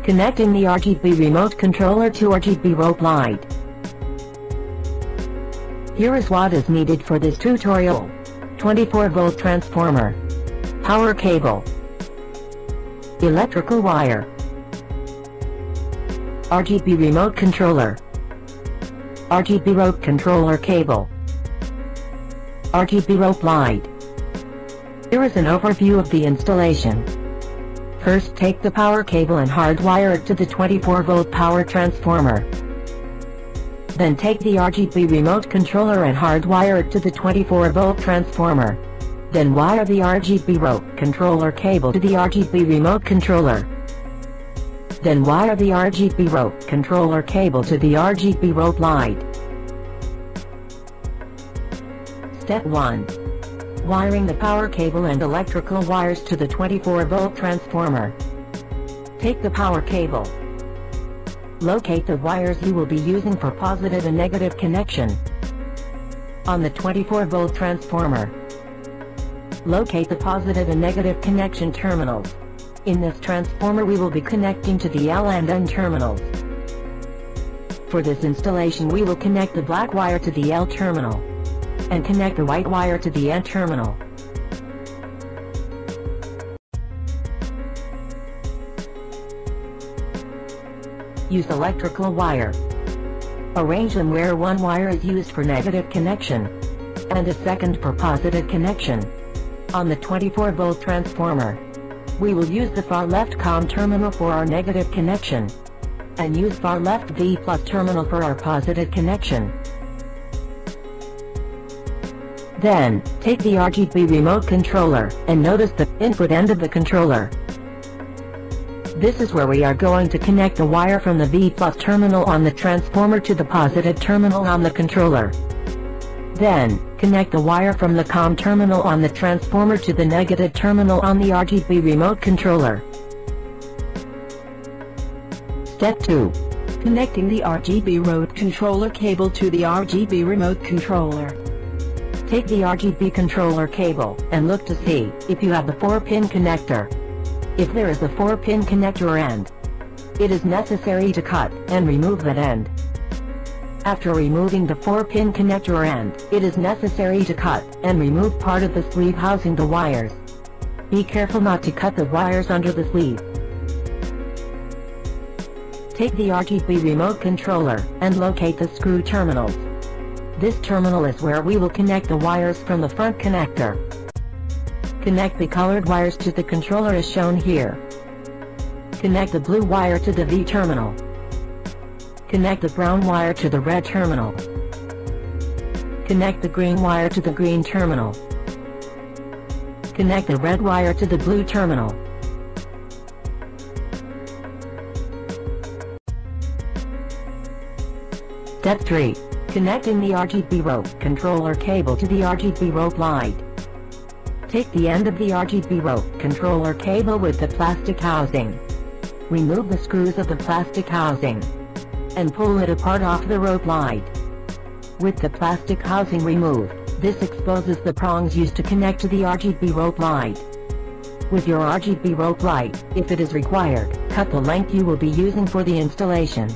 Connecting the RGB remote controller to RGB rope light. Here is what is needed for this tutorial. 24-volt transformer, power cable, electrical wire, RGB remote controller, RGB rope controller cable, RGB rope light. Here is an overview of the installation. First, take the power cable and hardwire it to the 24-volt power transformer. Then take the RGB remote controller and hardwire it to the 24-volt transformer. Then wire the RGB rope controller cable to the RGB remote controller. Then wire the RGB rope controller cable to the RGB rope light. Step 1. Wiring the power cable and electrical wires to the 24-volt transformer. Take the power cable. Locate the wires you will be using for positive and negative connection. On the 24-volt transformer, locate the positive and negative connection terminals. In this transformer we will be connecting to the L and N terminals. For this installation we will connect the black wire to the L terminal and connect the white wire to the N terminal. Use electrical wire. Arrange them where one wire is used for negative connection and a second for positive connection. On the 24-volt transformer, we will use the far left COM terminal for our negative connection and use far left V+ terminal for our positive connection. Then, take the RGB remote controller and notice the input end of the controller. This is where we are going to connect the wire from the V+ terminal on the transformer to the positive terminal on the controller. Then, connect the wire from the COM terminal on the transformer to the negative terminal on the RGB remote controller. Step 2. Connecting the RGB remote controller cable to the RGB remote controller. Take the RGB controller cable and look to see if you have the 4-pin connector. If there is a 4-pin connector end, it is necessary to cut and remove that end. After removing the 4-pin connector end, it is necessary to cut and remove part of the sleeve housing the wires. Be careful not to cut the wires under the sleeve. Take the RGB remote controller and locate the screw terminals. This terminal is where we will connect the wires from the front connector. Connect the colored wires to the controller as shown here. Connect the blue wire to the V terminal. Connect the brown wire to the red terminal. Connect the green wire to the green terminal. Connect the red wire to the blue terminal. Step 3. Connecting the RGB rope controller cable to the RGB rope light. Take the end of the RGB rope controller cable with the plastic housing. Remove the screws of the plastic housing and pull it apart off the rope light. With the plastic housing removed, this exposes the prongs used to connect to the RGB rope light. With your RGB rope light, if it is required, cut the length you will be using for the installation.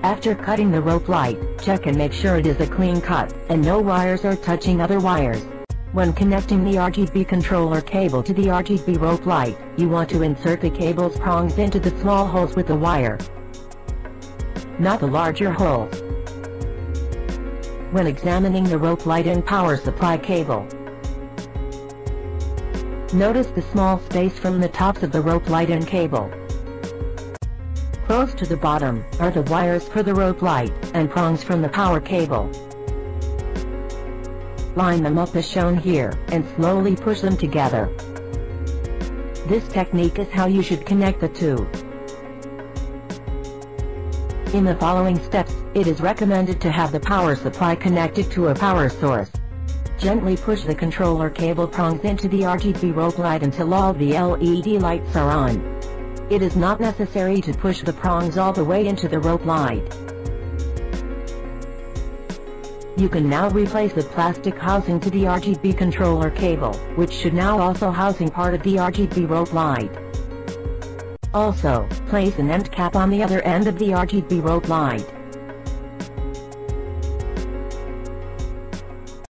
After cutting the rope light, check and make sure it is a clean cut, and no wires are touching other wires. When connecting the RGB controller cable to the RGB rope light, you want to insert the cable's prongs into the small holes with the wire, not the larger holes. When examining the rope light and power supply cable, notice the small space from the tops of the rope light and cable. Close to the bottom are the wires for the rope light and prongs from the power cable. Line them up as shown here, and slowly push them together. This technique is how you should connect the two. In the following steps, it is recommended to have the power supply connected to a power source. Gently push the controller cable prongs into the RGB rope light until all the LED lights are on. It is not necessary to push the prongs all the way into the rope light. You can now replace the plastic housing to the RGB controller cable, which should now also housing part of the RGB rope light. Also, place an end cap on the other end of the RGB rope light.